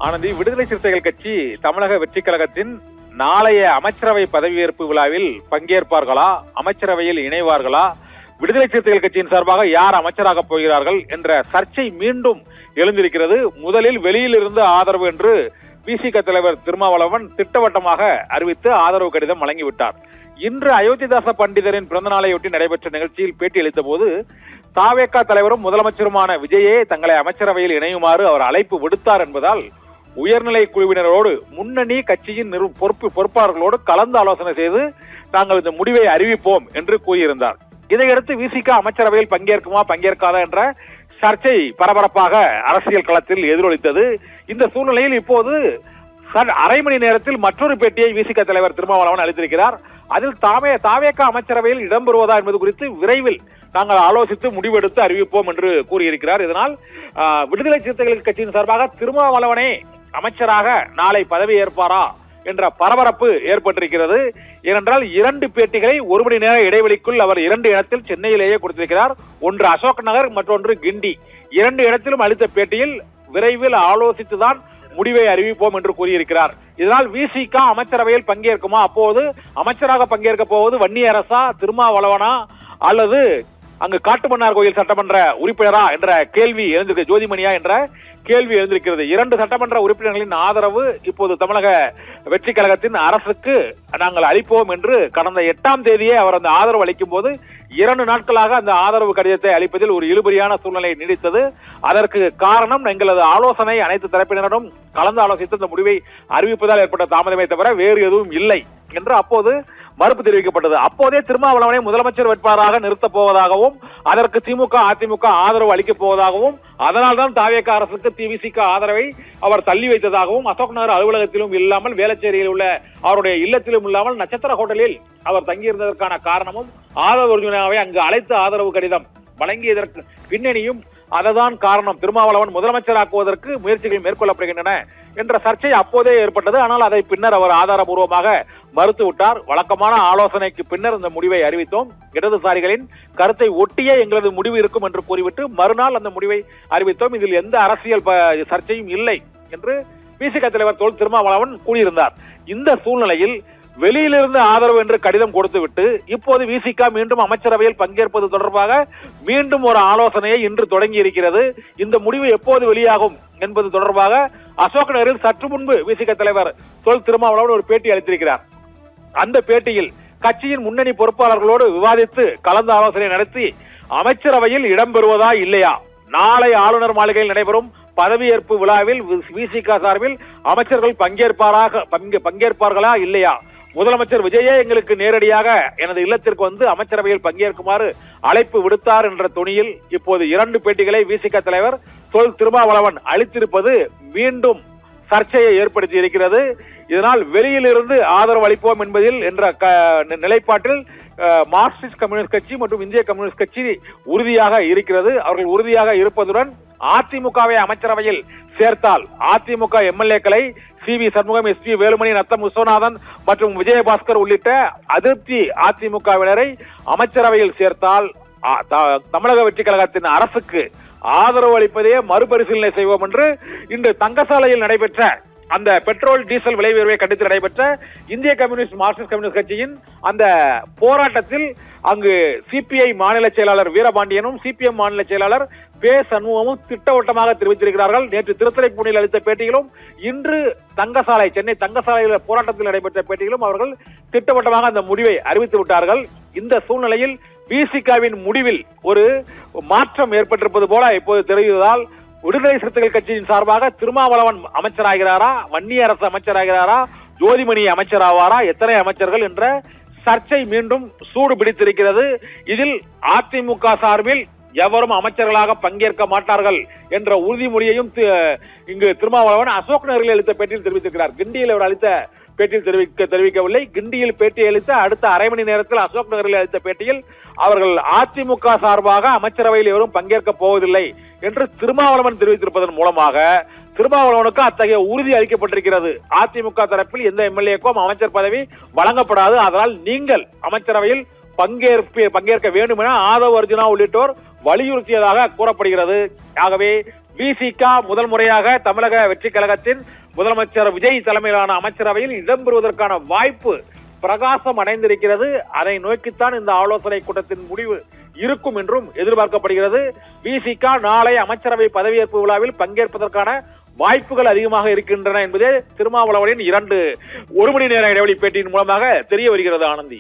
ஆனந்தி, விடுதலை சிறுத்தைகள் கட்சி தமிழக வெற்றி கழகத்தின் நாளைய அமைச்சரவை பதவியேற்பு விழாவில் பங்கேற்பார்களா, அமைச்சரவையில் இணைவார்களா, விடுதலை சிறுத்தைகள் கட்சியின் சார்பாக யார் அமைச்சராக போகிறார்கள் என்ற சர்ச்சை மீண்டும் எழுந்திருக்கிறது. முதலில் வெளியில் இருந்து ஆதரவு என்று விசிக தலைவர் திருமாவளவன் திட்டவட்டமாக அறிவித்து ஆதரவு கடிதம் வழங்கிவிட்டார். இன்று அயோத்திதாச பண்டிதரின் பிறந்த நாளையொட்டி நடைபெற்ற நிகழ்ச்சியில் பேட்டியளித்த போது தாவேகா தலைவரும் முதலமைச்சருமான விஜயே தங்களை அமைச்சரவையில் இணையுமாறு அவர் அழைப்பு விடுத்தார் என்பதால் உயர்நிலை குழுவினரோடு முன்னணி கட்சியின் பொறுப்பாளர்களோடு கலந்து ஆலோசனை செய்து நாங்கள் இந்த முடிவை அறிவிப்போம் என்று கூறியிருந்தார். இதையடுத்து விசிக அமைச்சரவையில் பங்கேற்குமா பங்கேற்காதா என்ற சர்ச்சை பரபரப்பாக அரசியல் களத்தில் எதிரொலித்தது. இந்த சூழ்நிலையில் இப்போது அரை மணி நேரத்தில் மற்றொரு பேட்டியை விசிக தலைவர் திருமாவளவன் அளித்திருக்கிறார். அதில் தாவேகா அமைச்சரவையில் இடம்பெறுவதா என்பது குறித்து விரைவில் நாங்கள் ஆலோசித்து முடிவெடுத்து அறிவிப்போம் என்று கூறியிருக்கிறார். இதனால் விடுதலை சிறுத்தைகள் கட்சியின் சார்பாக திருமாவளவனே அமைச்சராக நாளை பதவி ஏற்பாரா என்ற பரபரப்பு ஏற்பட்டிருக்கிறது. ஏனென்றால் 2 பேட்டிகளை 1 மணி நேர இடைவெளிக்குள் அவர் 2 இடத்தில் சென்னையிலேயே கொடுத்திருக்கிறார். ஒன்று அசோக் நகர், மற்றொன்று கிண்டி. 2 இடத்திலும் அளித்த பேட்டியில் விரைவில் ஆலோசித்துதான் முடிவை அறிவிப்போம் என்று கூறியிருக்கிறார். இதனால் விசிக அமைச்சரவையில் பங்கேற்குமா, அப்போது அமைச்சராக பங்கேற்க போவது வன்னியரசா, திருமாவளவனா அல்லது அங்கு காட்டுமன்னார் கோயில் சட்டமன்ற உறுப்பினரா என்ற கேள்வி எழுந்திருக்கிறது. ஜோதிமணியா என்ற கேள்வி எழுந்திருக்கிறது. 2 சட்டமன்ற உறுப்பினர்களின் ஆதரவு இப்போது தமிழக வெற்றி கழகத்தின் அரசுக்கு நாங்கள் அளிப்போம் என்று கடந்த 8ஆம் தேதியே அவர் அந்த ஆதரவு அளிக்கும் போது 2 நாட்களாக அந்த ஆதரவு கடிதத்தை அளிப்பதில் ஒரு இழுபறியான சூழ்நிலை நீடித்தது. அதற்கு காரணம் எங்களது ஆலோசனை அனைத்து தரப்பினரிடம் கலந்து ஆலோசித்து அந்த முடிவை அறிவிப்பதால் ஏற்பட்ட தாமதமே தவிர வேறு எதுவும் இல்லை என்று அப்போது மறுப்பு தெரிவிக்கப்பட்டது. அப்போதே திருமாவளவனை முதலமைச்சர் வேட்பாளராக நிறுத்தப் போவதாகவும் அதற்கு திமுக அதிமுக ஆதரவு அளிக்கப் போவதாகவும் அதனால்தான் தாவேகா அரசுக்கு விசிக ஆதரவை அவர் தள்ளி வைத்ததாகவும் அசோக் நகர் அலுவலகத்திலும் இல்லாமல் வேளச்சேரியில் உள்ள அவருடைய இல்லத்திலும் இல்லாமல் நட்சத்திர ஹோட்டலில் அவர் தங்கியிருந்ததற்கான காரணமும் ஆதரவு ஒருங்கிணைவை அங்கு அழைத்து ஆதரவு கடிதம் வழங்கியதற்கு பின்னணியும் அதுதான் காரணம். திருமாவளவன் முதலமைச்சராக்குவதற்கு முயற்சிகள் மேற்கொள்ளப்படுகின்றன என்ற சர்ச்சை அப்போதே ஏற்பட்டது. ஆனால் அதை பின்னர் அவர் ஆதாரபூர்வமாக மறுத்துவிட்டார். வழக்கமான ஆலோசனைக்கு பின்னர் இந்த முடிவை அறிவித்தோம், இடதுசாரிகளின் கருத்தை ஒட்டியே எங்களது முடிவு இருக்கும் என்று கூறிவிட்டு மறுநாள் அந்த முடிவை அறிவித்தோம். இதில் எந்த அரசியல் சர்ச்சையும் இல்லை என்று விசிக தலைவர் தொல் திருமாவளவன் கூறியிருந்தார். இந்த சூழ்நிலையில் வெளியிலிருந்து ஆதரவு என்று கடிதம் கொடுத்துவிட்டு இப்போது விசிக மீண்டும் அமைச்சரவையில் பங்கேற்பது தொடர்பாக மீண்டும் ஒரு ஆலோசனையை இன்று தொடங்கி இருக்கிறது. இந்த முடிவு எப்போது வெளியாகும் என்பது தொடர்பாக அசோக் நகரில் சற்று முன்பு விசிக தலைவர் தொல் திருமாவளவன் ஒரு பேட்டி அளித்திருக்கிறார். அந்த பேட்டியில் கட்சியின் முன்னணி பொறுப்பாளர்களோடு விவாதித்து கலந்து ஆலோசனை நடத்தி அமைச்சரவையில் இடம்பெறுவதா இல்லையா, நாளை ஆளுநர் மாளிகையில் நடைபெறும் பதவியேற்பு விழாவில் விசிக சார்பில் அமைச்சர்கள் பங்கேற்பார்களா இல்லையா, முதலமைச்சர் விஜயே எங்களுக்கு நேரடியாக எனது இல்லத்திற்கு வந்து அமைச்சரவையில் பங்கேற்குமாறு அழைப்பு விடுத்தார் என்ற துணியில் இப்போது 2 பேட்டிகளை விசிக தலைவர் தொல் திருமாவளவன் அளித்திருப்பது மீண்டும் சர்ச்சையை ஏற்படுத்தி இருக்கிறது. இதனால் வெளியிலிருந்து ஆதரவு அளிப்போம் என்பதில் என்ற நிலைப்பாட்டில் மார்க்சிஸ்ட் கம்யூனிஸ்ட் கட்சி மற்றும் இந்திய கம்யூனிஸ்ட் கட்சி உறுதியாக இருக்கிறது. அவர்கள் உறுதியாக இருப்பதுடன் அதிமுகவை அமைச்சரவையில் சேர்த்தால் அதிமுக எம்எல்ஏக்களை சிவி சண்முகம், எஸ்பி வேலுமணி, நத்தம் விஸ்வநாதன் மற்றும் விஜயபாஸ்கர் உள்ளிட்ட அதிருப்தி அதிமுகவினரை அமைச்சரவையில் சேர்த்தால் தமிழக வெற்றி கழகத்தின் அரசுக்கு ஆதரவு அளிப்பதே மறுபரிசீலனை செய்வோம் என்று இன்று தங்கசாலையில் நடைபெற்ற அந்த பெட்ரோல் டீசல் விலை உயர்வை கண்டித்து நடைபெற்ற இந்திய கம்யூனிஸ்ட் மார்க்சிஸ்ட் கம்யூனிஸ்ட் கட்சியின் அந்த போராட்டத்தில் அங்கு சிபிஐ மாநில செயலாளர் வீரபாண்டியனும் சிபிஎம் மாநில செயலாளர் பே சண்முகமும் திட்டவட்டமாக தெரிவித்திருக்கிறார்கள். நேற்று திருத்துறைப்பூண்டியில் அளித்த பேட்டியிலும் இன்று சென்னை தங்கசாலையில் போராட்டத்தில் நடைபெற்ற பேட்டியிலும் அவர்கள் திட்டவட்டமாக அந்த முடிவை அறிவித்து விட்டார்கள். இந்த சூழ்நிலையில் விசிகவின் முடிவில் ஒரு மாற்றம் ஏற்பட்டிருப்பது போல இப்போது தெரிவதால் விடுதலை சிறுத்தைகள் கட்சியின் சார்பாக திருமாவளவன் அமைச்சராகிறாரா, வன்னியரசு அமைச்சராகிறாரா, ஜோதிமணி அமைச்சராவாரா, எத்தனை அமைச்சர்கள் என்ற சர்ச்சை மீண்டும் சூடு பிடித்திருக்கிறது. இதில் அதிமுக சார்பில் எவரும் அமைச்சர்களாக பங்கேற்க மாட்டார்கள் என்ற உறுதிமொழியையும் இங்கு திருமாவளவன் அசோக் நகரில் அளித்த பேட்டியில் தெரிவித்திருக்கிறார். கிண்டியில் அவர் அளித்த பேட்டியில் தெரிவிக்கவில்லை. கிண்டியில் பேட்டி அளித்த அடுத்த அரை மணி நேரத்தில் அசோக் நகரில் அளித்த பேட்டியில் அவர்கள் அதிமுக சார்பாக அமைச்சரவையில் எவரும் பங்கேற்க போவதில்லை என்று திருமாவளவன் தெரிவித்திருப்பதன் மூலமாக திருமாவளவனுக்கு அத்தகைய உறுதி அளிக்கப்பட்டிருக்கிறது. அதிமுக தரப்பில் எந்த எம்எல்ஏக்கும் அமைச்சர் பதவி வழங்கப்படாது, அதனால் நீங்கள் அமைச்சரவையில் பங்கேற்க வேண்டும் என ஆதவ் அர்ஜுனா உள்ளிட்டோர் வலியுறுத்தியதாக கூறப்படுகிறது. ஆகவே விசிக முதல் முறையாக தமிழக வெற்றி கழகத்தின் முதலமைச்சர் விஜய் தலைமையிலான அமைச்சரவையில் இடம்பெறுவதற்கான வாய்ப்பு பிரகாசம் அடைந்திருக்கிறது. அதை நோக்கித்தான் இந்த ஆலோசனை கூட்டத்தின் முடிவு இருக்கும் என்றும் எதிர்பார்க்கப்படுகிறது. விசிக நாளை அமைச்சரவை பதவியேற்பு விழாவில் பங்கேற்பதற்கான வாய்ப்புகள் அதிகமாக இருக்கின்றன என்பதே திருமாவளவனின் 2 1 மணி நேர இடைவெளி பேட்டியின் மூலமாக தெரிய வருகிறது. ஆனந்தி.